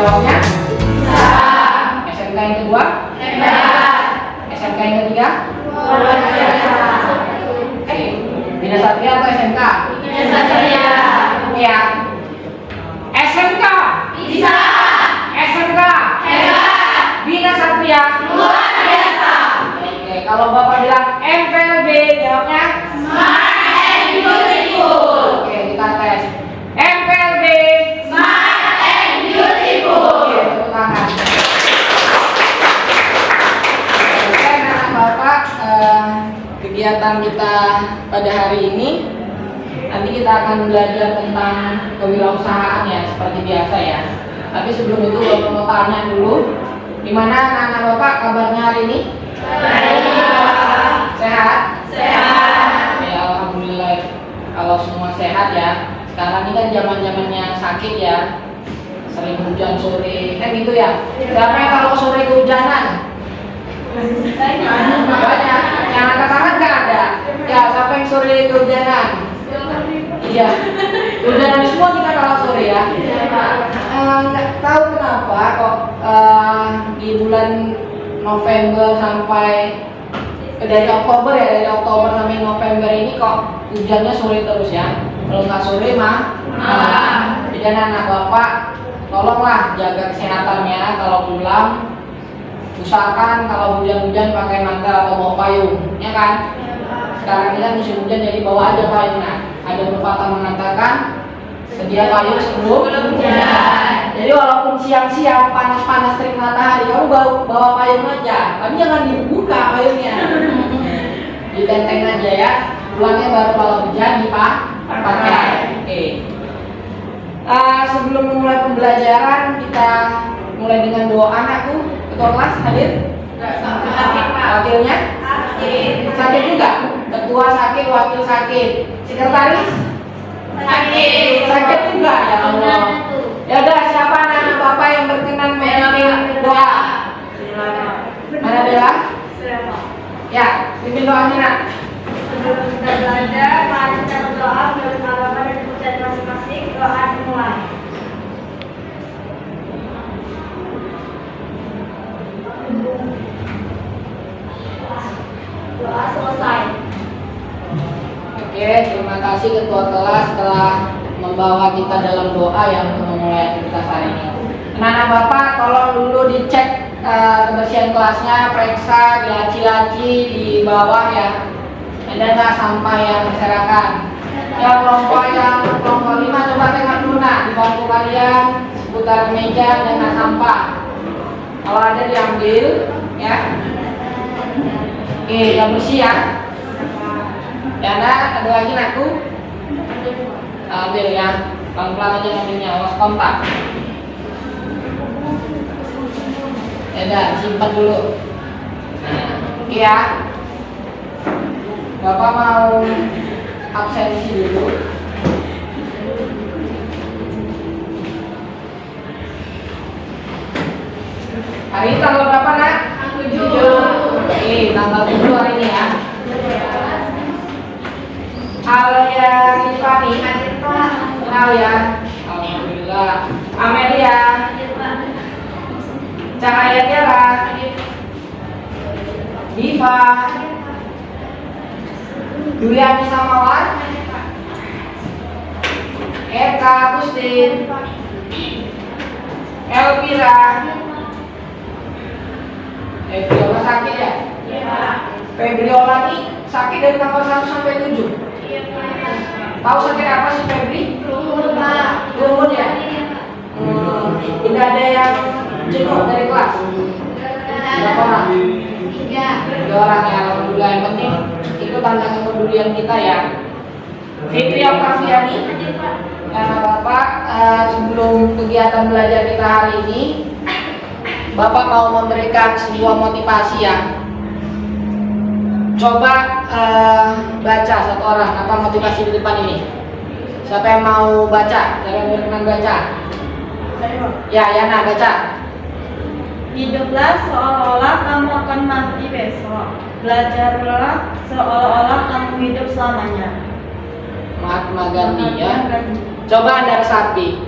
Jawabnya? Bisa. SMK yang kedua? Hebat. SMK yang ketiga? Luar biasa. Bina Satria atau SMK? Bina Satria. Ya. SMK? Bisa. SMK? Hebat. Bina Satria? Luar biasa. Oke, kalau Bapak bilang MPLB, jawabnya? Smart and beautiful. Oke, kita tes. MPLB. Smart and beautiful. Oke, tepuk tangan. Oke, anak Bapak, kegiatan kita pada hari ini nanti kita akan belajar tentang kewirausahaan ya, seperti biasa ya. Tapi sebelum itu Bapak mau tanya dulu, gimana anak-anak Bapak kabarnya hari ini? Baik. Sehat? Sehat. Ya, alhamdulillah. Kalau semua sehat ya. Sekarang ini kan zaman-zamannya sakit ya. Sering hujan sore, kan gitu ya. Siapa yang kalau sore kehujanan? Banyak. Yang angkat tangan nggak ada. Ya, siapa yang sore kehujanan? Iya. Kehujanan semua kita kalau sore ya. Nggak tahu kenapa kok di bulan November sampai dari Oktober ya, dari Oktober sampai November ini kok hujannya sore terus ya. Kalau nggak sore mah malam. Jadi anak Bapak tolonglah jaga kesehatannya kalau pulang. Usahakan kalau hujan-hujan pakai mantel atau bawa payung, ya kan? Sekarang ini kan musim hujan jadi bawa aja payungnya. Ada pepatah mengatakan sedia payung sebelum hujan. Jadi walaupun siang-siang panas-panas terik matahari, kamu bawa payung aja. Tapi jangan dibuka payungnya. Ditenteng aja ya. Pulangnya baru kalau hujan dipakai. Oke. Sebelum memulai pembelajaran kita mulai dengan doa. Anakku, ketua kelas hadir? Sakit, Pak. Wakilnya? Sakit. Sakit juga? Ketua sakit, wakil sakit. Sekretaris? Sakit. Sakit juga ya Allah. Ya udah, siapa anak Bapak yang berkenan memimpin doa? Mana Bella? Ya, pimpin doanya nak. Sebelum kita belajar, mari kita berdoa menurut agama dan kepercayaan masing-masing. Doa dimulai. Doa selesai. Oke, terima kasih ketua kelas telah membawa kita dalam doa yang untuk memulai aktivitas hari ini. Anak-anak Bapak, tolong dulu dicek kebersihan kelasnya, periksa laci-laci di bawah ya. Ada nggak sampah yang berserakan? Ya, kelompok 5 coba tengok dulu nak di bangku kalian seputar meja ada nggak sampah. Kalau ada diambil ya. Oke, yang bersih ya. Ya, ada lagi nakku. Ambil ya, pelan-pelan aja ngambilnya, awas kontak. Ya udah, simpan dulu. Oke ya. Bapak mau absensi dulu. Hari ini tanggal berapa nak? 7. Oke, tanggal 7 hari ini ya. Alia Rifani, kenal ya? Alhamdulillah. Amelia, Cahaya Tiara, Diva, Juliani Samawan, Eka Agustin, Elvira. Febriola sakit ya? Febriola ini sakit dari tanggal 1 sampai 7. Tahu sakit apa sih Febri? Lumut ya? Tidak ada yang jenguk dari kelas? Berapa orang? 3 orang ya, alhamdulillah. Yang penting itu tanda kepedulian kita ya. Fitri Oktaviani, karena Bapak sebelum kegiatan belajar kita hari ini, Bapak mau memberikan sebuah motivasi ya. Coba baca satu orang apa motivasi di depan ini. Siapa yang mau baca? Siapa yang berkenan baca? Ya, Yana baca. Hiduplah seolah-olah kamu akan mati besok. Belajarlah seolah-olah kamu hidup selamanya. Mahatma Gandhi ya. Coba Anda resapi.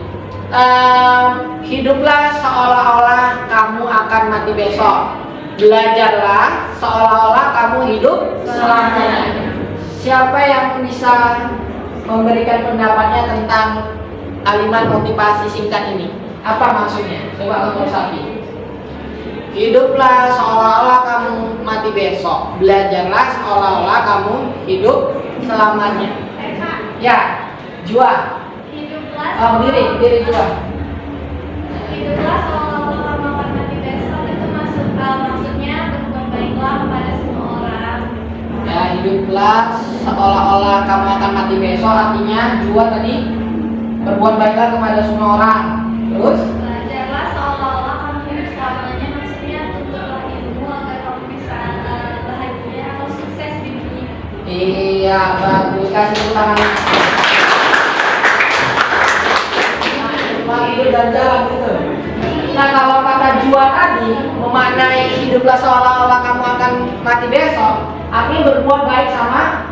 Hiduplah seolah-olah kamu akan mati besok. Belajarlah seolah-olah kamu hidup selamanya. Siapa yang bisa memberikan pendapatnya tentang kalimat motivasi singkat ini? Apa maksudnya? Coba kamu sapi. Hiduplah seolah-olah kamu mati besok. Belajarlah seolah-olah kamu hidup selamanya. Ya, Jua. Hiduplah Berdiri Jua. hiduplah seolah-olah kamu akan mati besok, itu maksudnya berbuat baiklah kepada semua orang. Ya, hiduplah seolah-olah kamu akan mati besok, artinya Jua tadi berbuat baiklah kepada semua orang. Terus Belajarlah seolah-olah kamu hidup selamanya, maksudnya tuntutlah ilmu agar kamu bisa bahagia atau sukses di dunia. iya, bagus, kasih tepuk tangan. Hidup dan jalan gitu. Nah, kalau kata Jua tadi memaknai hiduplah seolah-olah kamu akan mati besok, artinya berbuat baik sama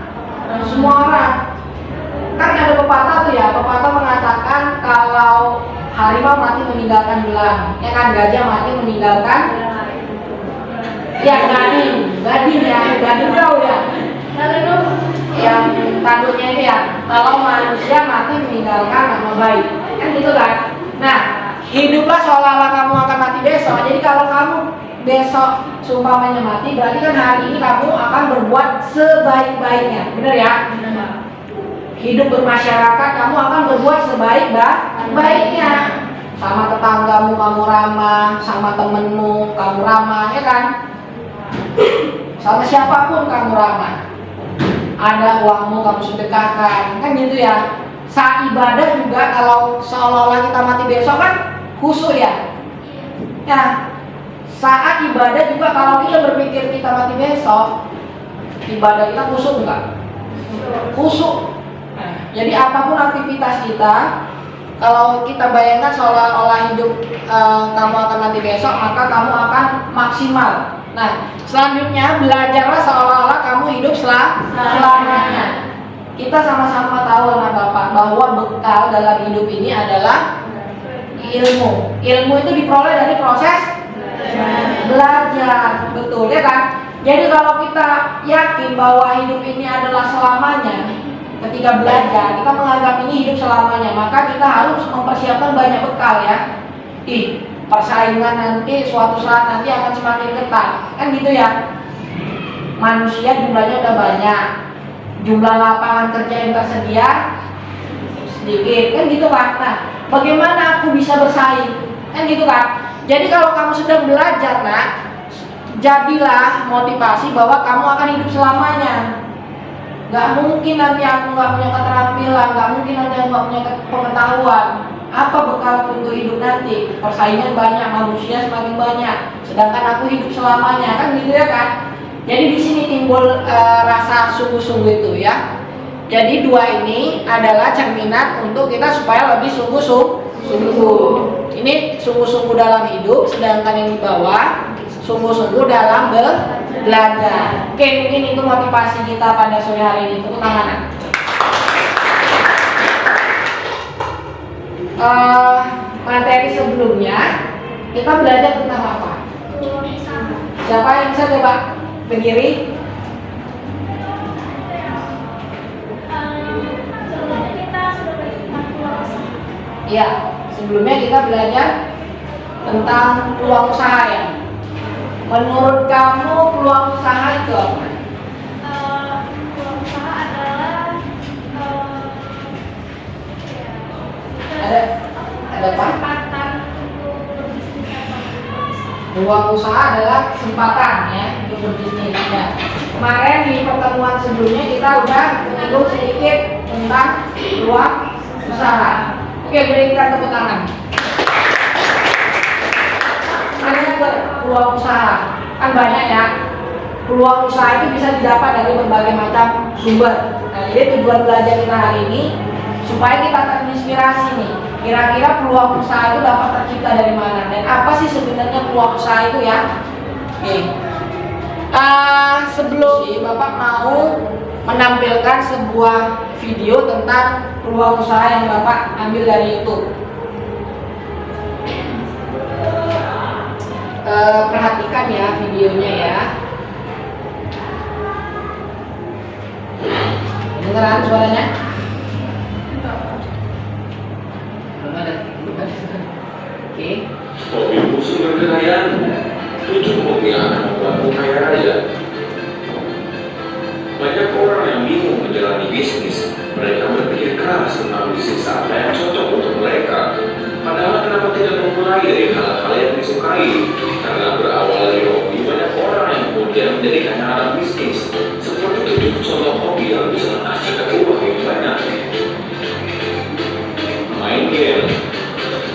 semua orang. Kan ada pepatah tuh ya, pepatah mengatakan kalau harimau mati meninggalkan belang, ya kan, gajah mati meninggalkan ya gading tahu ya, yang tanduknya itu ya, kalau manusia mati meninggalkan nama baik, kan gitu kan. Nah, hiduplah seolah-olah kamu akan mati besok. Jadi kalau kamu besok seumpamanya mati, berarti kan hari ini kamu akan berbuat sebaik-baiknya, benar ya? Hidup bermasyarakat, kamu akan berbuat sebaik-baiknya. Sama tetanggamu kamu ramah, sama temenmu kamu ramah, ya kan? Sama siapapun kamu ramah. Ada uangmu kamu sedekahkan, kan gitu ya. Saat ibadah juga kalau seolah-olah kita mati besok kan khusyuk ya. Ya, saat ibadah juga kalau kita berpikir kita mati besok, ibadah kita khusyuk enggak? Khusyuk. Jadi apapun aktivitas kita, kalau kita bayangkan seolah-olah hidup kamu akan mati besok, maka kamu akan maksimal. Nah, selanjutnya belajarlah seolah-olah kamu hidup selamanya. Kita sama-sama tahu anak Bapak bahwa bekal dalam hidup ini adalah ilmu. Ilmu itu diperoleh dari proses belajar, betul ya kan? Jadi kalau kita yakin bahwa hidup ini adalah selamanya, ketika belajar kita menganggap ini hidup selamanya, maka kita harus mempersiapkan banyak bekal ya. Persaingan nanti suatu saat nanti akan semakin ketat, kan gitu ya. Manusia jumlahnya udah banyak, jumlah lapangan kerja yang tersedia sedikit, kan gitu kan. Nah, bagaimana aku bisa bersaing, kan gitu kan. Jadi kalau kamu sedang belajar, nak, jadilah motivasi bahwa kamu akan hidup selamanya. Gak mungkin nanti aku gak punya keterampilan, gak mungkin nanti aku gak punya pengetahuan. Apa bekal untuk hidup nanti? Persaingan banyak, manusia semakin banyak, sedangkan aku hidup selamanya, kan gitu ya kan. Jadi di sini timbul rasa sungguh-sungguh itu ya. Jadi dua ini adalah cerminan untuk kita supaya lebih sungguh-sungguh. Ini sungguh-sungguh dalam hidup, sedangkan yang di bawah sungguh-sungguh dalam belajar. Oke, mungkin itu motivasi kita pada sore hari ini. Tepuk tangan. Materi sebelumnya kita belajar tentang apa? Siapa yang bisa coba berdiri? Iya, sebelumnya kita belajar tentang peluang usaha ya. Menurut kamu peluang usaha itu apa? Peluang usaha adalah Ada apa? kesempatan untuk berbisnis atau Peluang usaha adalah kesempatan ya untuk berbisnis. Ya. Kemarin di pertemuan sebelumnya kita udah menyinggung sedikit tentang peluang usaha. Oke, berikan tepuk tangan. Ada peluang usaha, kan banyak ya. Peluang usaha itu bisa didapat dari berbagai macam sumber. Nah, jadi tujuan belajar kita hari ini supaya kita terinspirasi nih. Kira-kira peluang usaha itu dapat tercipta dari mana dan apa sih sebenarnya peluang usaha itu ya? Oke. Sebelum Bapak mau menampilkan sebuah video tentang peluang usaha yang Bapak ambil dari YouTube. direkam ya videonya ya. Dengeran suaranya? Belum ada. Oke. Hobimu sumber kekayaan. 7 hobi yang akan membuatmu kaya raya. Banyak orang yang bingung menjalani bisnis. Mereka berpikir keras tentang bisnis apa yang cocok untuk mereka. Padahal kenapa tidak memulai dari hal-hal yang disukai? Karena berawal dari hobi, banyak orang yang kemudian menjadikannya anak bisnis. Seperti 7 contoh hobi yang bisa menghasilkan uang yang banyak. Main game.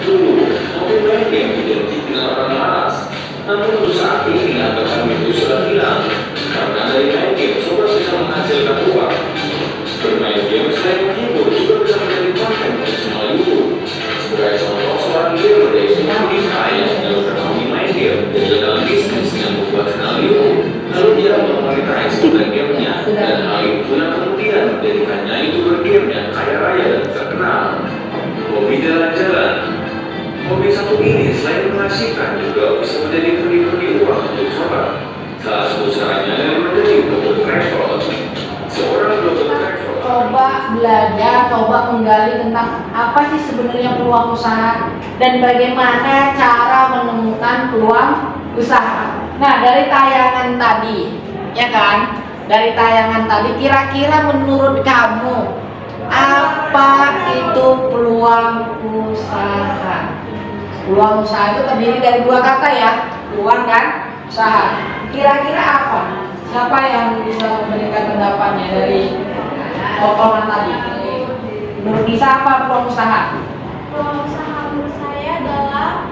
Dulu, hobi main game identik dengan orang malas. Namun untuk saat ini, anggapan itu sudah hilang. Karena dari main game, sobat bisa menghasilkan uang. Bermain game selain menghibur juga bisa menjadi konten untuk semua YouTube. Sebagai contoh, seorang gamer dari Indonesia yang menyalurkan hobi main game menjadi dalam bisnis dengan membuat channel YouTube. Lalu dia memonetize konten gamenya, dan hal itu yang kemudian menjadikannya YouTuber game yang kaya raya dan terkenal. Hobi jalan-jalan. Hobi satu ini selain menghasilkan juga bisa menjadi pundi-pundi uang untuk sobat. Salah satu caranya adalah menjadi global travel. Seorang global travel Coba belajar, coba menggali tentang apa sih sebenarnya peluang usaha dan bagaimana cara menemukan peluang usaha. Nah, dari tayangan tadi, ya kan? Dari tayangan tadi, kira-kira menurut kamu apa itu peluang usaha? Peluang usaha itu terdiri dari 2 kata ya, peluang dan usaha. Kira-kira apa? Siapa yang bisa memberikan pendapatnya dari potongan tadi? Menurut Nisa apa peluang usaha? Peluang usaha menurut saya adalah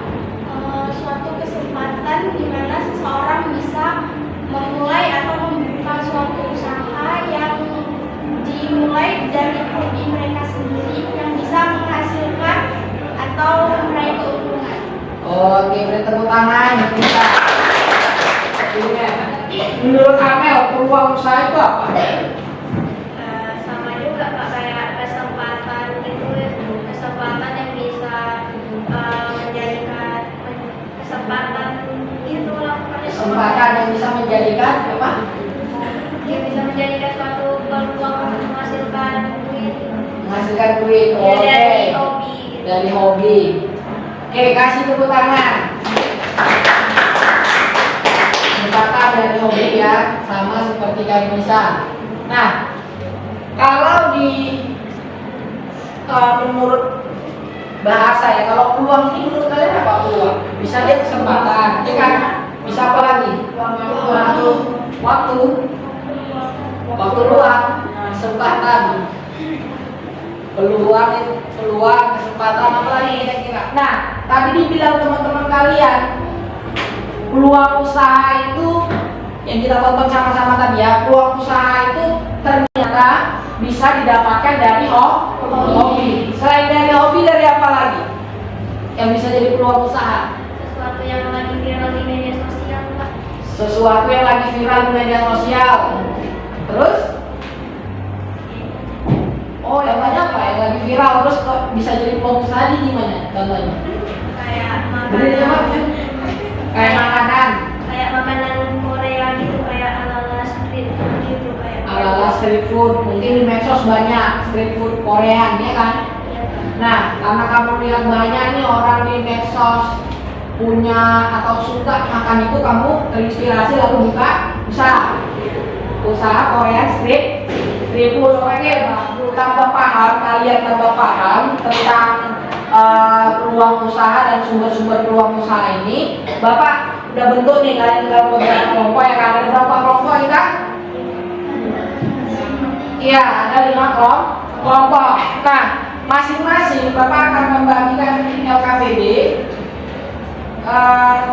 suatu kesempatan di mana seseorang bisa memulai atau membuka suatu usaha yang dimulai dari hobi mereka sendiri yang bisa menghasilkan atau meraih keuntungan. Oke, beri tepuk tangan Nisa. Menurut Amel, peluang usaha itu apa? Sama juga Kak, kayak kesempatan gitu, kesempatan yang bisa menjadikan kesempatan gitu lah. Kesempatan yang bisa menjadikan apa? Yang bisa menjadikan suatu peluang untuk menghasilkan duit. Menghasilkan duit. Ya, Oke. dari hobi. Gitu. Dari hobi. Oke, kasih tepuk tangan. Kesempatan dari hobi ya, sama seperti Kak Nisa. Nah, kalau menurut bahasa ya, kalau peluang ini menurut kalian apa peluang? Bisa dia kesempatan, ya kan? Bisa apa lagi? Waktu luang, kesempatan, peluang, kesempatan, apa lagi kira-kira? Nah, tadi dibilang teman-teman kalian, peluang usaha itu yang kita tonton sama-sama tadi ya, peluang usaha itu ternyata bisa didapatkan dari hobi. Selain dari hobi, dari apa lagi yang bisa jadi peluang usaha? Sesuatu yang lagi viral di media sosial Kak. Sesuatu yang lagi viral di media sosial. Terus? Oh, yang banyak apa yang lagi viral terus kok bisa jadi peluang usaha di gimana? Contohnya? Kayak Beri dia makanan. kayak makanan. Kayak makanan Korea gitu, kayak ala-ala street food gitu kayak. Ala-ala street food, mungkin di medsos banyak street food Korean, ya kan? Iya, Kak. Nah, karena kamu lihat banyak nih orang di medsos punya atau suka makan itu, kamu terinspirasi lalu buka usaha Korean street food. Oke, tambah paham, kalian tambah paham tentang peluang usaha dan sumber-sumber peluang usaha ini. Bapak udah bentuk nih kalian dalam beberapa kelompok ya kan? Ada berapa kelompok kita? Iya, ada 5 kelompok. Nah, masing-masing Bapak akan membagikan LKPD.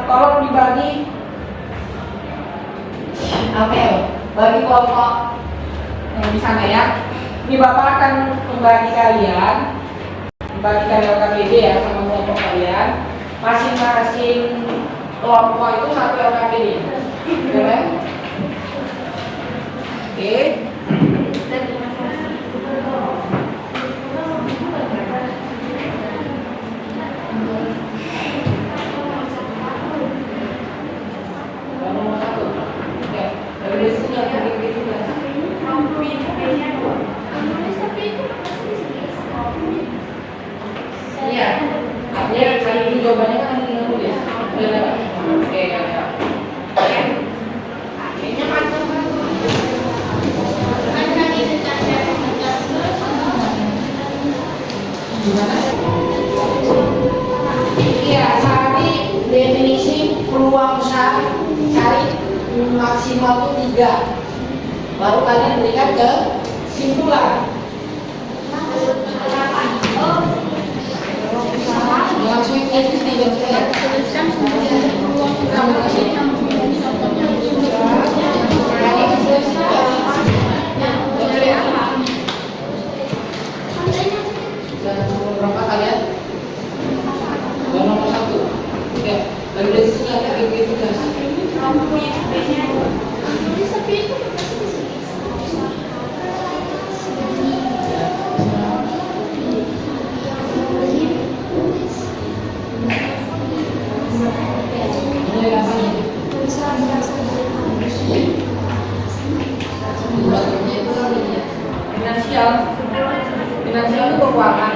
Tolong dibagi apa ya? Bagi kelompok yang di sana ya. Ini Bapak akan membagi kalian, membagikan LKPD ya sama kelompok kalian. Masing-masing kelompok itu 1 LKPD. Boleh? Oke. ini jawabannya kan nanti dulu ya. Oke. Kayaknya panjang banget. Gimana? Iya, tadi definisi peluang usaha cari maksimal itu 3. Baru kalian berikan kesimpulan. Langsung itu tidak berapa kalian? Nomor 1. Ya, lagi dari sini ada aktivitas. Finansial itu keuangan.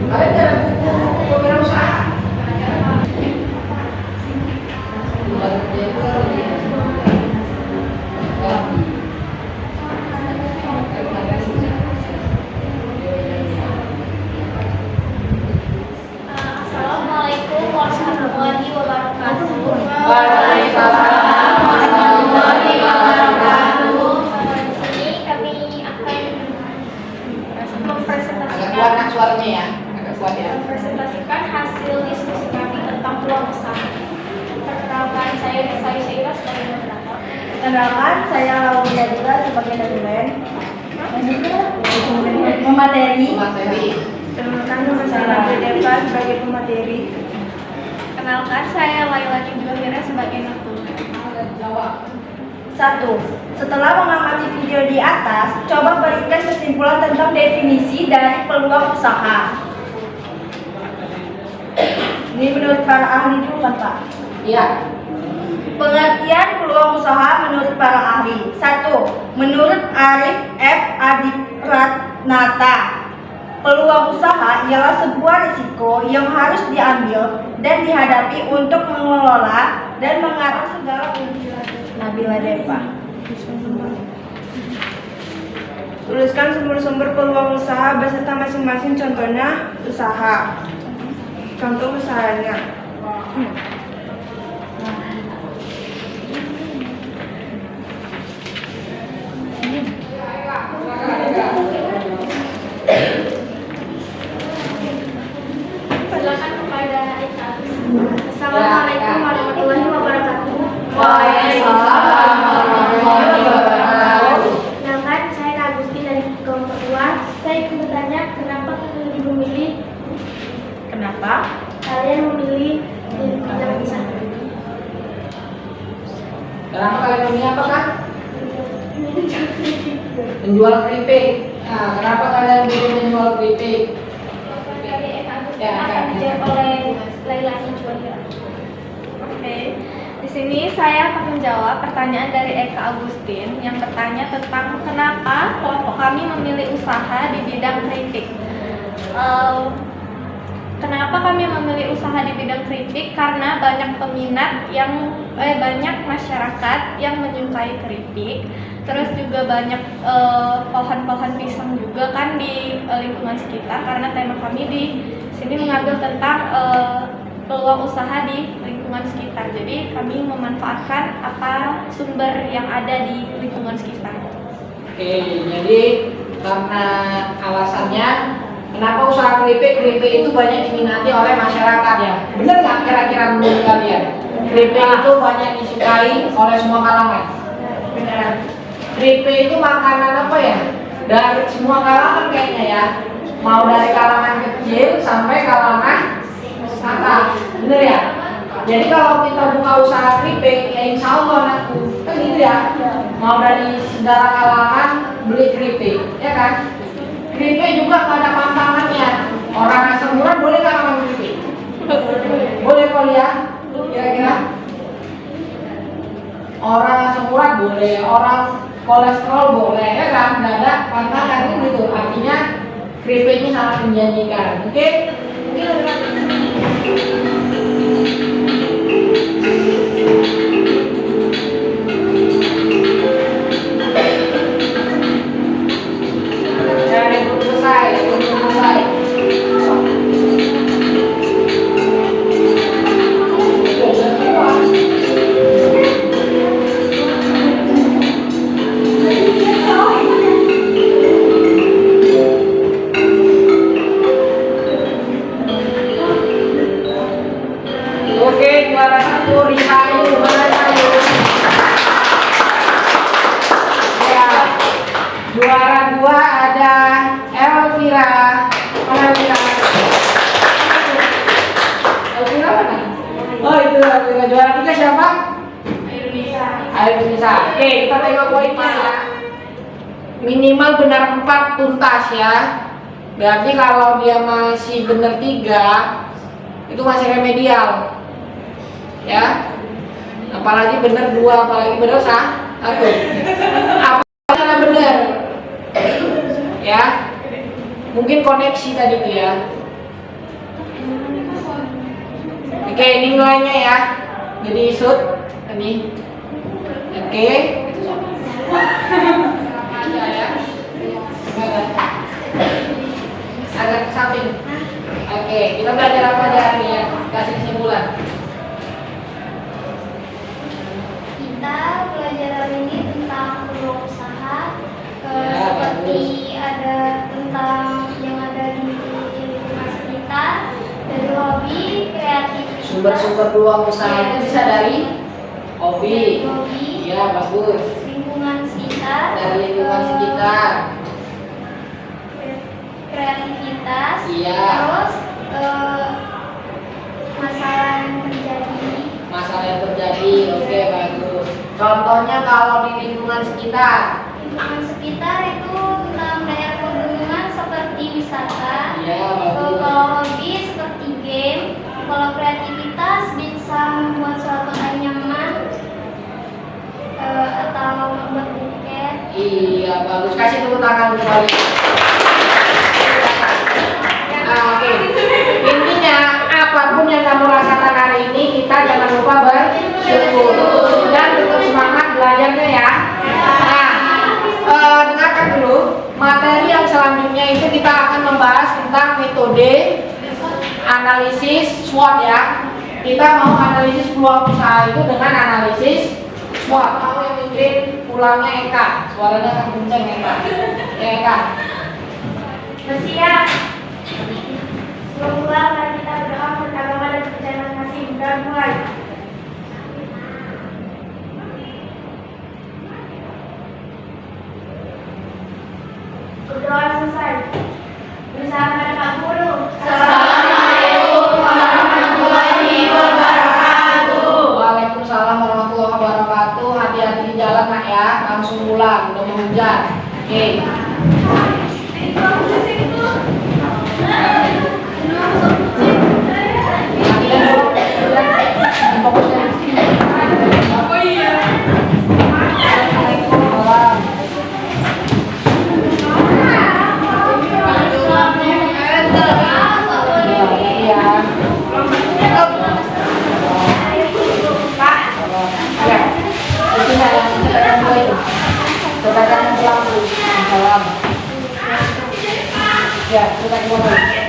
Kalian jangan buku wirausaha. Assalamualaikum warahmatullahi wabarakatuh. Waalaikumsalam warahmatullahi wabarakatuh. Di sini kami akan Agak kuat nak suaranya ya, agak kuat ya. mempresentasikan hasil diskusi kami tentang peluang usaha. Perkenalkan, saya Saira sebagai moderator. Perkenalkan, saya Laura Jadula sebagai dokumen. Dan juga pemateri. Perkenalkan, nama saya Nabil Deva sebagai pemateri. Kenalkan, saya Laila Juhira sebagai narasumber. Jawab. 1. Setelah mengamati video di atas, coba berikan kesimpulan tentang definisi dari peluang usaha. Ini menurut para ahli dulu kan Pak? Iya. Pengertian peluang usaha menurut para ahli. 1. Menurut Arif F. Adipratnata, peluang usaha ialah sebuah risiko yang harus diambil dan dihadapi untuk mengelola dan mengatur segala keuntungan. Nabila Deva. Tuliskan sumber-sumber peluang usaha beserta masing-masing contohnya usaha. Contoh usahanya. Silakan kepada Aika. Assalamualaikum warahmatullahi wabarakatuh. Waalaikumsalam warahmatullahi wabarakatuh. Kenalkan, saya Agustin dari kelompok 2. Saya ingin bertanya, kenapa kalian memilih di bidang usaha? Kenapa kalian memilih apa Kak? Menjual keripik. Nah, kenapa kalian memilih menjual keripik? Dari Eka Agustin Ya, akan Kak. dijawab oleh Laila Juhira. Oke, di sini saya akan menjawab pertanyaan dari Eka Agustin yang bertanya tentang kenapa kelompok kami memilih usaha di bidang keripik. Kenapa kami memilih usaha di bidang keripik? Karena banyak peminat banyak masyarakat yang menyukai keripik. Terus juga banyak pohon-pohon pisang juga kan di lingkungan sekitar. Karena tema kami di sini mengambil tentang peluang usaha di lingkungan sekitar. Jadi kami memanfaatkan apa sumber yang ada di lingkungan sekitar. Oke, jadi karena alasannya kenapa usaha keripik itu banyak diminati oleh masyarakat ya? Bener nggak kira-kira menurut kalian? Keripik itu banyak disukai oleh semua kalangan. Benar. Keripik itu makanan apa ya? Dari semua kalangan kayaknya ya. Mau dari kalangan kecil sampai kalangan atas, bener ya? Jadi kalau kita buka usaha keripik, ya insya Allah aku kan gitu ya. Mau dari segala kalangan beli keripik, ya kan? Keripik juga nggak ada pantangannya. Orang asam urat boleh nggak makan keripik? Boleh kok ya? Kira-kira? Orang asam urat boleh, orang kolesterol boleh, ya kan? Nggak ada pantangan gitu. Artinya Keripiknya sangat menjanjikan. Oke? Dan yang belum selesai, belum selesai. Oke, juara 1 Rihayu, mana Rihayu? Ya. Juara 2 ada Elvira. Mana Elvira? Elvira mana? Oh, itu Elvira. Juara 3 siapa? Airunisa. Oke, kita tengok poinnya ya. Minimal benar 4 tuntas ya. Berarti kalau dia masih benar 3 itu masih remedial. Ya, apalagi benar 2, apalagi benar 1. Apa cara benar? Ya, mungkin koneksi tadi itu ya. Oke, ini nilainya ya. Jadi shoot tadi. Oke. Sama aja ya. Agak ke samping. Oke, kita belajar apa aja hari ini ya? Kasih kesimpulan. Kita belajar hari ini tentang peluang usaha, Ya, seperti ada tentang yang ada di lingkungan sekitar, dari hobi, kreativitas, Sumber-sumber peluang usaha itu bisa dari hobi. hobi, Ya, bagus. lingkungan sekitar, Dari lingkungan sekitar. kreativitas, Iya. terus masalah yang terjadi. Masalah yang terjadi, oke bagus. Contohnya kalau di lingkungan sekitar. Lingkungan sekitar itu tentang daerah pegunungan seperti wisata. Iya, bagus. Kalau hobi seperti game. Kalau kreativitas bisa membuat suatu anyaman atau membuat buket. Iya, bagus. Kasih tepuk tangan kembali. Nah, oke. Intinya apapun yang kamu rasakan hari ini, kita jangan lupa bersyukur dan tetap semangat belajarnya ya. Nah, dengarkan dulu materi yang selanjutnya itu kita akan membahas tentang metode analisis SWOT ya. Kita mau analisis peluang usaha itu dengan analisis SWOT. Kamu yang mimpin pulangnya Eka, suaranya kan kenceng Eka. Ya Eka. Bersiap. Sebelum pulang mari kita berdoa untuk agama dan kepercayaan masing-masing. Dan mulai. Berdoa selesai. Berusaha pada Pak Guru. Assalamualaikum warahmatullahi wabarakatuh. Waalaikumsalam warahmatullahi wabarakatuh. Hati-hati di jalan nak ya, langsung pulang, udah mau hujan. Oke. Ya, kita keluar.